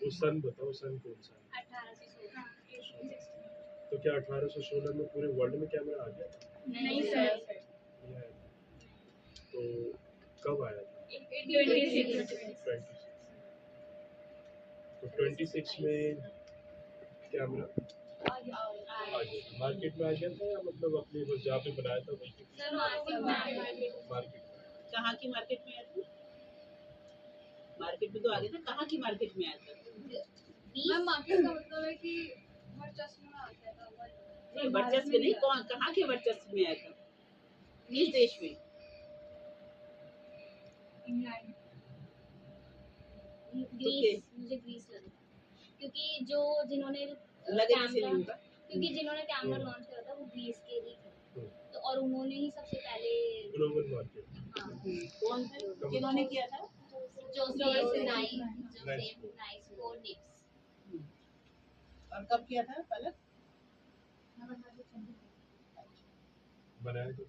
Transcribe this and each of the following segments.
उस सन बताओ, सन कौन सा है? 1816। तो क्या 1816 में पूरे वर्ल्ड में कैमरा आ गया था? नहीं सर। नहीं आया था। तो कब आया था? 26। तो 26 में कैमरा आ गया, मार्केट में आ गया था या मतलब अपने बस जहाँ पे बनाया था वहीं पे? Sir market. कहाँ की मार्केट में आया था? मार्केट में तो आ गया था, कहाँ की मार्केट में आया था? मैम मार्केट का मतलब है कि वर्चस्व में आ गया था। नहीं, वर्चस्व नहीं, कौन कहाँ के वर्चस्व में आया था? किस देश में? इंग्लैंड। ग्रीस, मुझे ग्रीस लग रहा है क्योंकि जिन्होंने कैमरा लॉन्च करा था वो ग्रीस के ही थे। तो और उन्होंने ही सबसे पहले ग्लोबल मार्केट। हाँ कौन थे जिन्होंने किया था? Joseph Nicephore Niepce. और कब किया था पहले? बनाया तो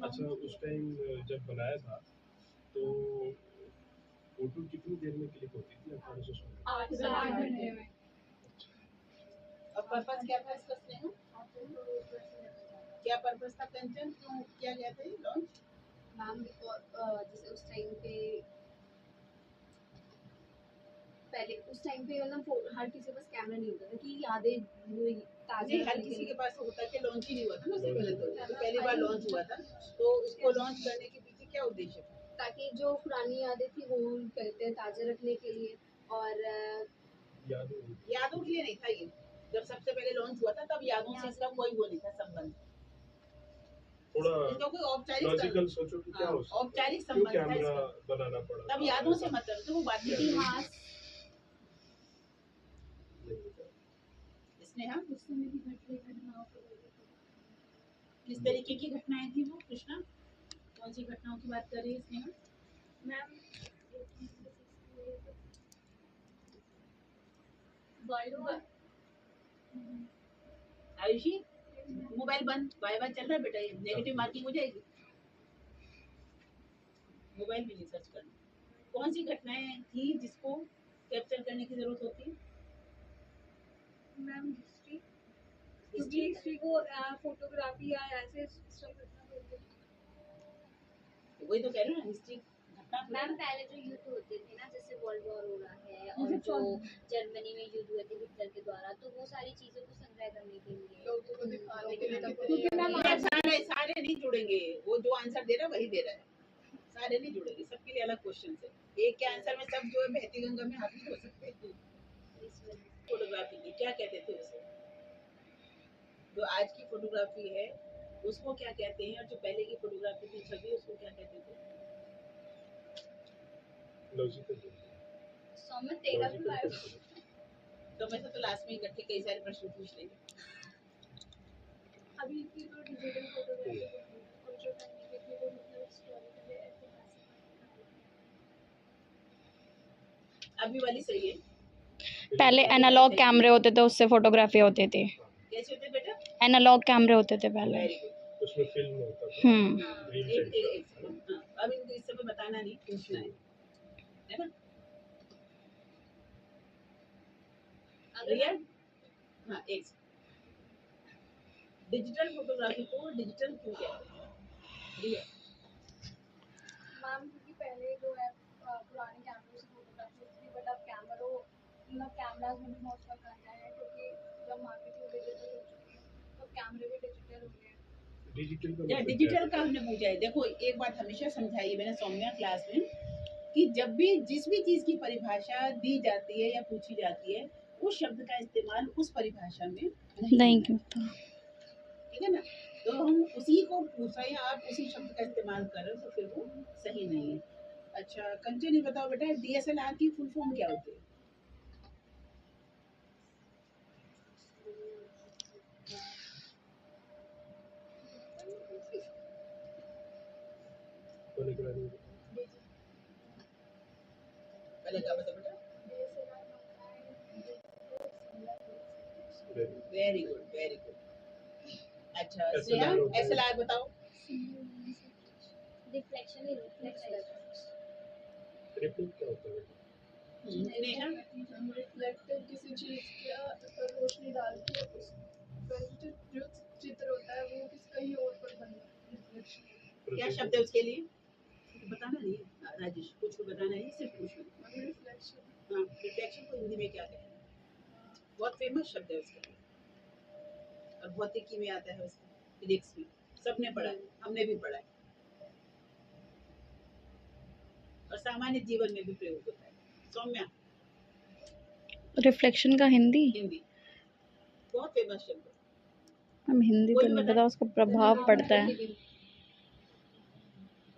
अच्छा, उस टाइम जब बनाया था तो फोटो कितनी देर में क्लिक होती थी 1816? 8 घंटे में। और पर्पस क्या था इसका स्नेह? क्या पर्पस था? कंचन क्यों किया गया था ये लॉन्च? मैम जैसे उस टाइम पे मतलब हर किसी के पास कैमरा नहीं होता था कि यादें ताज़ा हर किसी के पास होता कि लॉन्च ही नहीं हुआ था ना उससे पहले, तो पहली बार लॉन्च हुआ था। तो उसको लॉन्च करने के पीछे क्या उद्देश्य था? ताकि जो पुरानी यादें थी वो कहते हैं ताज़ा रखने के लिए और यादों के लिए नहीं था ये। जब सबसे पहले लॉन्च हुआ था तब यादों से इसका कोई वो नहीं था संबंध। थोड़ा इसका कोई औपचारिक लॉजिकल सोचो कि क्या हो सकता है, औपचारिक क्यों संबंध था कैमरा इसका? बनाना पड़ा? तब यादों से मतलब तो वो बात में इतिहास इसने हम उस समय की घटनाओं को किस तरीके की घटनाएं थी वो कृष्णा? कौन सी घटनाओं की बात कर रही है इसने हम? Ma'am world war. Ayushi mobile बंद, वाई चल रहा है बेटा, ये नेगेटिव मार्किंग हो जाएगी। मोबाइल में रिसर्च करना कौन सी घटनाएं थी जिसको कैप्चर करने की जरूरत होती है? मैम हिस्ट्री को फोटोग्राफी या ऐसे वही तो कह रहे हो ना, हिस्ट्री घटना। मैम पहले जो युद्ध होते थे ना, जैसे वर्ल्ड वॉर हो रहा है और जो जर्मनी में युद्ध हुए थे हिटलर के द्वारा, तो वो सारी चीजों को संग्रह करने के लिए लोगों को दिखाने के लिए सारे नहीं जुड़ेंगे, वो जो आंसर दे रहा है वही दे रहा है, सारे नहीं जुड़ेंगे, सबके लिए अलग क्वेश्चन है। एक के आंसर में सब जो है बहती गंगा में हाथ नहीं हो सकते। फोटोग्राफी की क्या कहते थे उसे? जो आज की फोटोग्राफी है उसको क्या कहते हैं, और जो पहले की फोटोग्राफी थी छवि उसको क्या कहते थे? लॉजिकल तो मैं तो लास्ट में इकट्ठे कई सारे प्रश्न पूछ लेंगे। अभी की जो डिजिटल फोटोग्राफी और जो करने के लिए वो मतलब हिस्टोरिकल ऐतिहासिक। अभी वाली सही है। पहले एनालॉग कैमरे होते थे, उससे फोटोग्राफी होती थी। कैसे होते बेटा? एनालॉग कैमरे होते थे पहले। उसमें फिल्म होता था। अब इनको इस समय बताना नहीं, पूछना है ना? हाँ, एक डिजिटल फोटोग्राफी को डिजिटल क्यों कहते हैं? मैम क्योंकि पहले जो है पुराने कैमरों से फोटोग्राफी होती थी, बट अब कैमराज में भी बहुत फर्क आ गया है क्योंकि जब मार्केट में डिजिटल हो चुकी है तो कैमरे भी डिजिटल हो गए हैं। डिजिटल का हमने पूछा है। देखो एक बात हमेशा समझाई मैंने सौम्या क्लास में कि जब भी जिस भी चीज की परिभाषा दी जाती है या पूछी जाती है उस शब्द का इस्तेमाल उस परिभाषा में नहीं होता, ठीक है ना? तो हम उसी को पूछ रहे हैं, आप उसी शब्द का इस्तेमाल कर रहे हो तो फिर वो सही नहीं है। अच्छा कंचन ये बताओ बेटा, DSLR की फुल फॉर्म क्या होती है? पहले क्या बताओ बेटा? Very good, very good. अच्छा SLR बताओ। रिफ्लेक्शन। रिफ्लेक्ट क्या होता है? नेहा रिफ्लेक्टिव किसी चीज का पर रोशनी डाल के उस पर जो चित्र होता है वो किस कहीं और पर बनता है रिफ्लेक्शन। क्या शब्द है उसके लिए? कुछ बताना नहीं है राजेश, कुछ भी बताना है, सिर्फ पूछना। रिफ्लेक्शन। हाँ, रिफ्लेक्शन को हिंदी में क्या कहते हैं? बहुत फेमस शब्द है उसके लिए, और भौतिकी में आता है उसका, फिजिक्स में सबने पढ़ा है, हमने भी पढ़ा है, और सामान्य जीवन में भी प्रयोग होता है। सौम्या, रिफ्लेक्शन का हिंदी? हिंदी बहुत फेमस शब्द है। हम हिंदी कोई तो भी नहीं बताए? पता, उसका प्रभाव पड़ता है।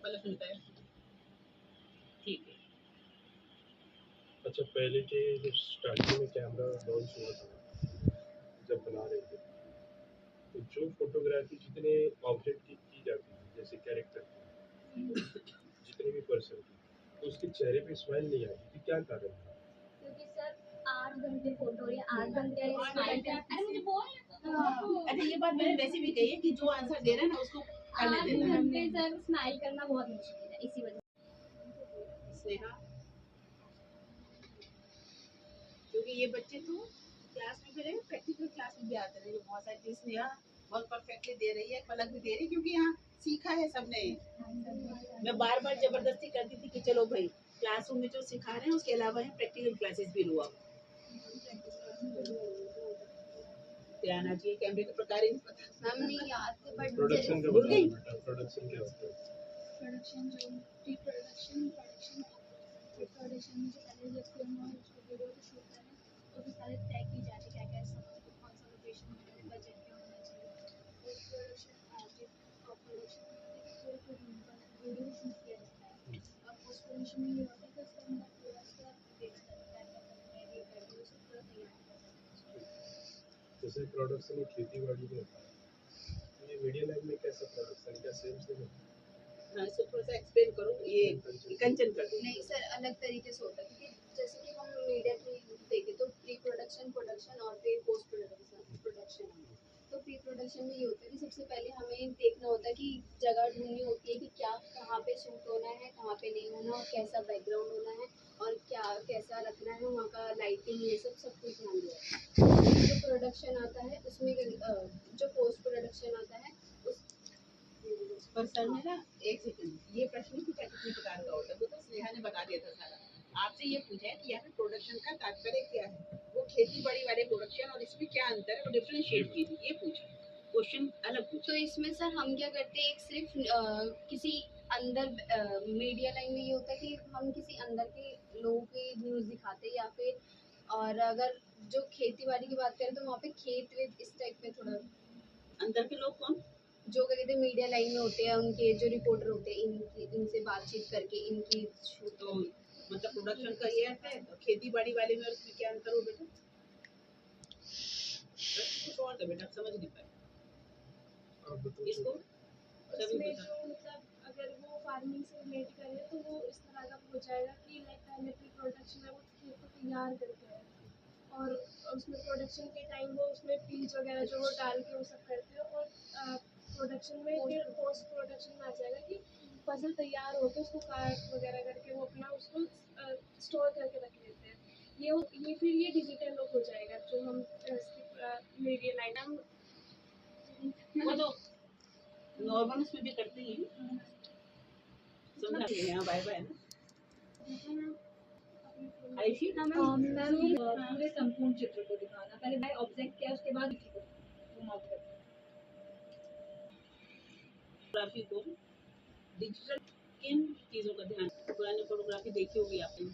पहले सुनता है, ठीक है। अच्छा, पहले के जब स्टार्टिंग में कैमरा लॉन्च हुआ था, जब बना रहे थे, तो जो फोटोग्राफी जितने ऑब्जेक्ट की जाती थी, जैसे कैरेक्टर जितने भी पर्सन की, तो उसके चेहरे पे स्माइल नहीं आती थी, क्या कारण था? क्योंकि सर 8 घंटे फोटो या 8 घंटे स्माइल अरे मुझे बोल, अच्छा ये बात मैंने वैसे भी कही है कि जो आंसर दे रहा है ना उसको करने 8 देना। घंटे सर स्माइल करना बहुत मुश्किल है इसी वजह स्नेहा, क्योंकि ये बच्चे तो क्लास में भी रहे, प्रैक्टिकल क्लास में भी आते रहे, बहुत सारी चीज स्नेहा बहुत परफेक्टली दे रही है, पलक भी दे रही है, क्योंकि यहाँ सीखा है सबने। मैं बार बार जबरदस्ती करती थी कि चलो भाई क्लासरूम में जो सिखा रहे हैं उसके अलावा यहाँ प्रैक्टिकल क्लासेस भी लो। आप आना चाहिए, कैमरे के प्रकार ही नहीं पता। हम नहीं याद थे बट प्रोडक्शन का भूल बताओ गई? बेटा, प्रोडक्शन क्या होता है? प्रोडक्शन जो प्री प्रोडक्शन प्रोडक्शन में जो पहले जब फिल्म और उसको वीडियो को शूट करें तो भी सारे तय की जाती क्या क्या सब कौन सा लोकेशन है, बजट क्या होना चाहिए। पोस्ट प्रोडक्शन पूरे वीडियो शूट किया जाता है। और पोस्ट प्रोडक्शन में ये होता है कि उसके अंदर पूरा उसका देखना है क्या क्या करना है, ये करना है, उसे पूरा तैयार करना है। जैसे प्रोडक्शन में खेती बाड़ी में होता है, तो ये मीडिया लाइन में कैसा प्रोडक्शन, क्या सेम सेम होता है? हाँ, इसको थोड़ा सा एक्सप्लेन करो, ये कंचन कर दो। नहीं सर अलग तरीके से होता है क्योंकि जैसे कि हम मीडिया की देखें तो प्री प्रोडक्शन प्रोडक्शन और फिर पोस्ट प्रोडक्शन प्रोडक्शन। तो प्री प्रोडक्शन में ये होता है कि सबसे पहले हमें देखना होता है कि जगह ढूंढनी होती है कि क्या कहाँ पे शूट होना है, कहाँ पे नहीं होना, और कैसा बैकग्राउंड होना है, और क्या कैसा रखना है वहाँ का लाइटिंग, ये सब सब कुछ ध्यान दिया। जो प्रोडक्शन आता है उसमें जो पोस्ट प्रोडक्शन आता है उस पर सर ने ना एक सेकंड, ये प्रश्न पूछा कितने प्रकार का होता है, वो तो स्नेहा ने बता दिया था सारा। आपसे ये पूछा है कि यहाँ पे प्रोडक्शन का तात्पर्य क्या है, वो खेती बाड़ी वाले प्रोडक्शन और इसमें क्या अंतर है, वो डिफरेंशिएट कीजिए, ये पूछा। क्वेश्चन अलग तो पूछा। इसमें सर हम क्या करते हैं, एक सिर्फ किसी अंदर मीडिया लाइन में ये होता है कि हम किसी अंदर के लोगों की न्यूज़ दिखाते हैं या फिर, और अगर जो खेती बाड़ी की बात करें तो वहाँ पे खेत वेत इस टाइप में थोड़ा अंदर के लोग कौन? जो क्या कहते हैं मीडिया लाइन में होते हैं, उनके जो रिपोर्टर होते हैं इनकी इनसे बातचीत करके इनकी तो मतलब प्रोडक्शन का ये अर्थ है, खेती बाड़ी वाले में और उसमें क्या अंतर हो बेटा? कुछ और था बेटा, आप समझ नहीं पाए आप बताओ। इसको। सभी उसमें बता। जो मतलब अगर वो फार्मिंग से रिलेट करे तो वो इस तरह का हो जाएगा कि लाइक पहले प्री प्रोडक्शन में वो खेत को तैयार करते हैं और उसमें प्रोडक्शन के टाइम वो उसमें बीज वगैरह जो वो डाल के वो सब करते हैं, और प्रोडक्शन में फिर पोस्ट प्रोडक्शन में आ जाएगा कि फसल तैयार होकर उसको काट वगैरह करके वो अपना उसको स्टोर करके रख लेते हैं। ये फिर ये डिजिटल लुक हो जाएगा जो हम मीडिया लाइन हम वो तो नॉर्मल उसमें भी करते ही हैं, समझा रही हैं? बाय बाय ना आयुषी। मैम पूरे संपूर्ण चित्र को दिखाना, पहले बाय ऑब्जेक्ट किया उसके बाद उसी को zoom out करना। फोटोग्राफी को डिजिटल किन चीजों का ध्यान, पुरानी फोटोग्राफी देखी होगी आपने,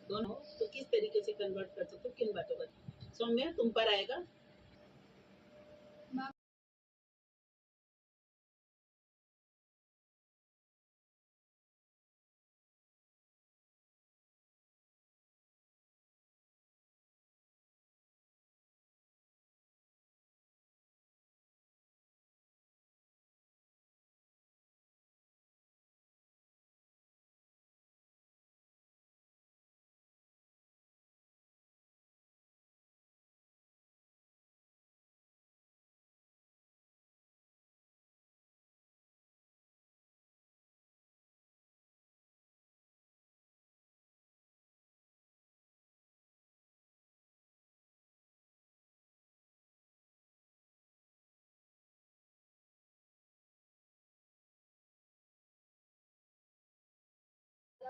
दोनों तो किस तरीके से कन्वर्ट कर सकते हो, किन बातों का? सौम्या तुम पर आएगा।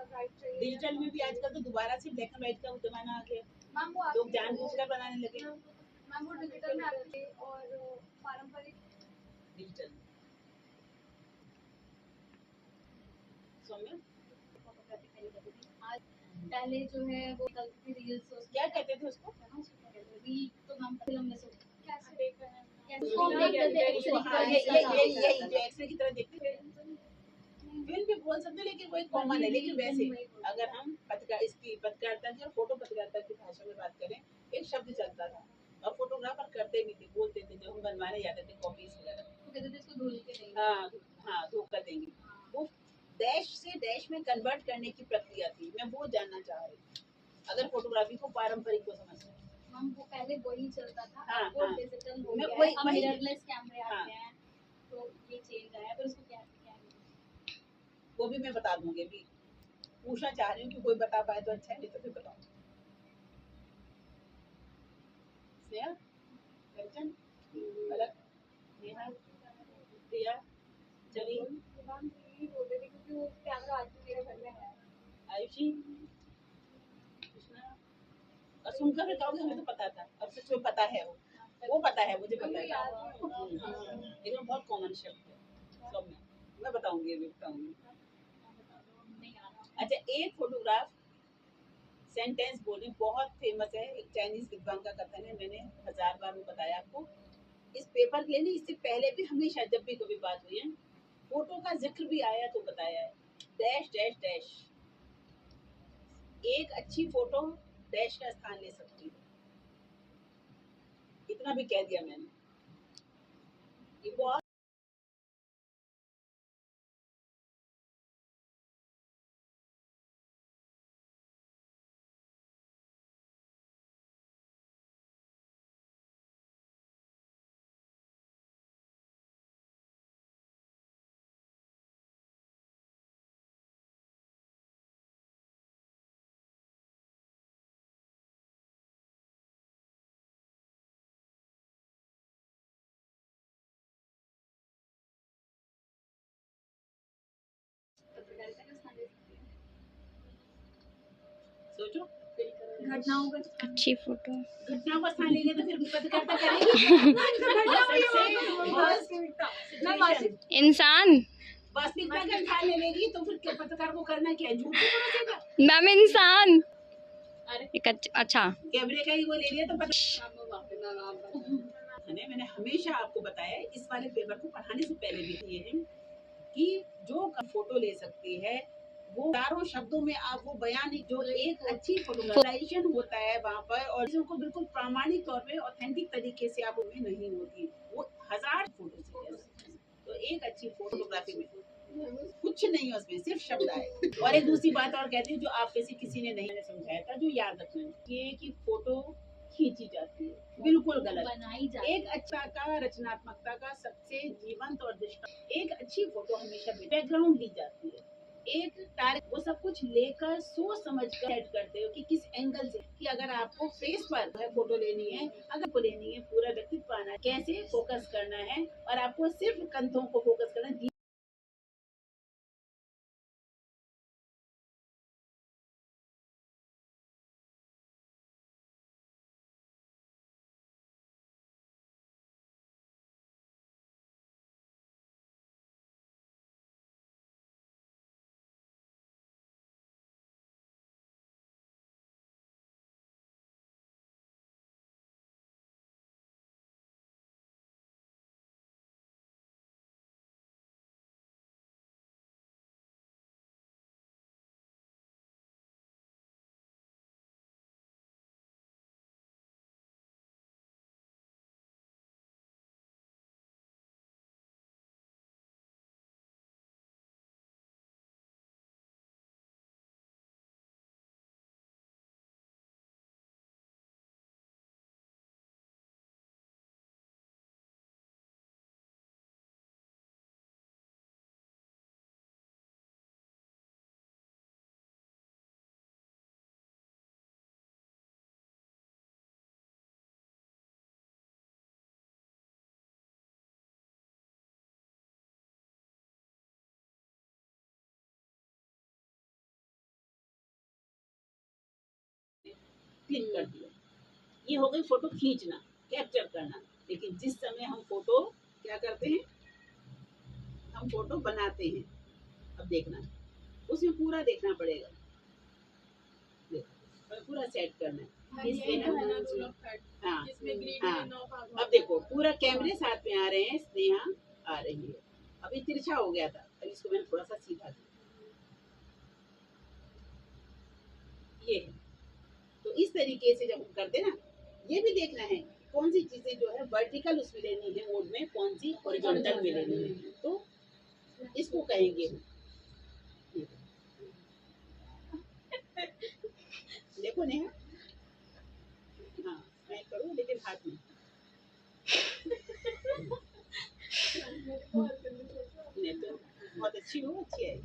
ज़्यादा ब्राइट चाहिए। डिजिटल में भी आजकल तो दोबारा से ब्लैक एंड व्हाइट का जमाना आ गया, मैम वो लोग जानबूझकर बनाने लगे मैम वो डिजिटल में आती है और पारंपरिक डिजिटल। सौम्या फोटोग्राफी पहले करती थी, आज पहले जो है वो निकलती थी रील्स, क्या कहते थे उसको? रील तो मैम फिल्म में से कैसे देख रहे हैं उसको हम देखते थे उसको हाँ, यही जो एक्सरे की तरह देखते थे, फिल्म भी बोल सकते हैं, लेकिन वो एक कॉमन है। लेकिन वैसे अगर हम इसकी पत्रकारिता की और फोटो पत्रकारिता की भाषा में बात करें, एक शब्द चलता था और फोटोग्राफर करते भी थे, बोलते थे जब हम बनवाने जाते थे कॉपीज वगैरह, वो कहते थे इसको धुल के नहीं। हाँ हाँ धोखा देंगे, वो डैश से डैश में कन्वर्ट करने की प्रक्रिया थी। मैं वो जानना चाह रही हूँ, अगर फोटोग्राफी को पारंपरिक को समझते हैं। हम वो पहले वही चलता था, हाँ, वो हाँ। डिजिटल हो मैं गया वही- है, अब वही- मिररलेस कैमरे हाँ। आते हैं, तो ये चेंज आया, पर उसको क्या वो भी मैं बता दूंगी, अभी पूछना चाह रही हूँ कि कोई बता पाए तो अच्छा है, नहीं तो फिर बताओ। स्नेहा, कंचन, पलक, नेहा, प्रिया, चली, मैम यही बोल रही थी क्योंकि वो कैमरा आज भी मेरे घर में है। आयुषी, कृष्णा, और सुनकर फिर कहोगे हमें तो पता था, अब सच में पता है, वो पता है, मुझे पता है, लेकिन बहुत कॉमन शब्द है सब में। मैं बताऊंगी, अभी बताऊंगी। अच्छा, एक फोटोग्राफ सेंटेंस बोली बहुत फेमस है, एक चाइनीज विद्वान का कथन है, मैंने 1000 बार वो बताया आपको। इस पेपर के लिए नहीं, इससे पहले भी हमेशा जब भी कभी बात हुई है, फोटो का जिक्र भी आया तो बताया है, डैश डैश डैश। एक अच्छी फोटो डैश का स्थान ले सकती है, इतना भी कह दिया मैंने। ये बहुत पत्रकारिता का स्थान ले सकती है। सोचो, घटनाओं का अच्छी फोटो। घटनाओं का स्थान लेंगे तो फिर पत्रकारिता करेंगे। इंसान। वास्तविकता का स्थान ले लेगी तो फिर पत्रकार को करना क्या है, झूठ ही बोलो। मैम इंसान। एक अच्छा कैमरे का ही वो ले लिया तो मैंने हमेशा आपको बताया, इस वाले पेपर को पढ़ाने से पहले भी ये है कि जो फोटो ले सकती है वो चारों शब्दों में आप वो बयान, जो एक अच्छी फोटोग्राफाइजेशन होता है वहाँ पर, और चीजों को बिल्कुल प्रामाणिक तौर पे ऑथेंटिक तरीके से आप उनमें नहीं होती, वो 1000 फोटो से। तो एक अच्छी फोटोग्राफी में कुछ नहीं है, उसमें सिर्फ शब्द आए। और एक दूसरी बात और कहती हूँ जो आप में से किसी ने नहीं समझाया था, जो याद रखना है, ये कि फोटो खींची जाती है, बिल्कुल गलत। बनाई जाती एक अच्छा का रचनात्मकता का सबसे जीवंत और दृष्टांत, एक अच्छी फोटो हमेशा बैकग्राउंड ली जाती है, एक तारीख, वो सब कुछ लेकर सोच समझ कर सेट करते हो कि किस एंगल से, कि अगर आपको फेस पर फोटो लेनी है, अगर को लेनी है, पूरा व्यक्तित्व आना है, कैसे फोकस करना है, और आपको सिर्फ कंधों को फोकस करना है। क्लिक कर दिया। ये हो गई फोटो खींचना, कैप्चर करना। लेकिन जिस समय हम फोटो क्या करते हैं, हम फोटो बनाते हैं। अब देखना, उसमें पूरा देखना पड़ेगा, देखो और पूरा सेट करना है। इसलिए हम हाँ हाँ, अब देखो पूरा कैमरे साथ में आ रहे हैं, स्नेहा आ रही है। अभी तिरछा हो गया था, अब इसको मैंने थोड़ा सा सीधा किया। ये है। तो इस तरीके से जब हम करते ना, ये भी देखना है कौन सी चीजें जो है वर्टिकल उसमें लेनी है मोड में, कौन सी हॉरिजॉन्टल में लेनी है। तो इसको कहेंगे हम। देखो नेहा, हाँ मैं करूँ लेकिन हाथ में नहीं तो बहुत अच्छी हो, अच्छी है,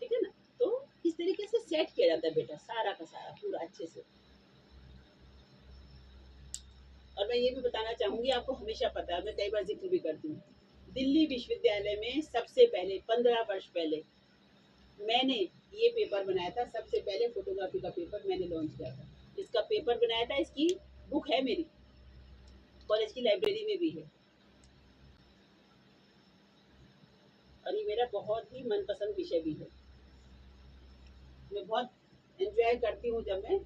ठीक है ना। तो इस तरीके से सेट किया जाता है बेटा, सारा का सारा पूरा अच्छे से। और मैं ये भी बताना चाहूंगी, आपको हमेशा पता है, मैं कई बार जिक्र भी करती हूँ, दिल्ली विश्वविद्यालय में सबसे पहले 15 वर्ष पहले मैंने ये पेपर बनाया था। सबसे पहले फोटोग्राफी का पेपर मैंने लॉन्च किया था। इसका पेपर बनाया था, इसकी बुक है मेरी कॉलेज की लाइब्रेरी में भी है। और ये मेरा बहुत ही मनपसंद विषय भी है। मैं बहुत एंजॉय करती हूँ जब मैं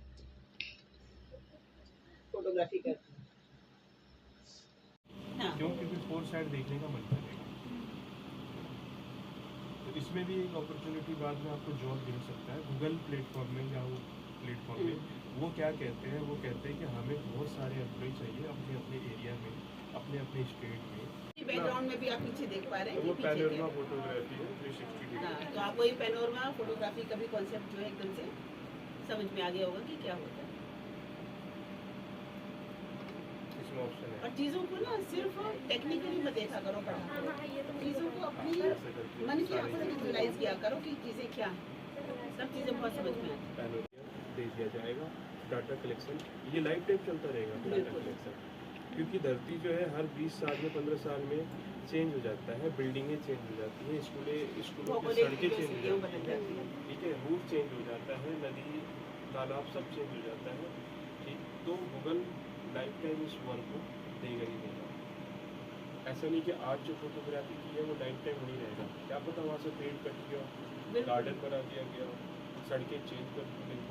फोटोग्राफी करती हूँ। हाँ क्योंकि फिर 4 साइड देखने का मन करेगा। तो इसमें भी एक अपॉर्चुनिटी बाद में आपको जॉब मिल सकता है गूगल प्लेटफॉर्म में या वो प्लेटफॉर्म में। वो क्या कहते हैं, वो कहते हैं कि हमें बहुत सारे एम्प्लॉय चाहिए अपने अपने एरिया में, अपने अपने स्टेट में। बैकग्राउंड में भी आप पीछे देख पा रहे हैं, तो वो ये पीछे पैनोरमा है। फोटोग्राफी है 360 डिग्री। हाँ, तो आपको ये पैनोरमा फोटोग्राफी का भी कॉन्सेप्ट जो है एकदम से समझ में आ गया होगा कि क्या होता है। इसमें ऑप्शन है। और चीज़ों को ना सिर्फ टेक्निकली मत देखा करो, पढ़ा करो, चीज़ों को अपनी मन की आंखों से विजुअलाइज किया करो कि चीज़ें क्या हैं। सब चीज़ें बहुत समझ में आती हैं। पैनोरमा दे दिया जाएगा। डाटा कलेक्शन ये लाइफ टाइम चलता रहेगा डाटा कलेक्शन, क्योंकि धरती जो है हर 20 साल में 15 साल में चेंज हो जाता है, बिल्डिंगें चेंज हो जाती हैं, स्कूलों की सड़कें चेंज हो जाती हैं, ठीक है, रूट चेंज हो जाता है, नदी तालाब सब चेंज हो जाता है, ठीक। तो गूगल लाइफ टाइम इस वर्क को देगा ही देगा। ऐसा नहीं कि आज जो फोटोग्राफी की है वो लाइफ टाइम नहीं रहेगा, क्या पता वहाँ से पेड़ कट गया, गार्डन बना दिया गया, सड़कें चेंज कर दी गई,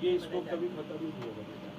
ये इसको कभी खत्म नहीं होगा।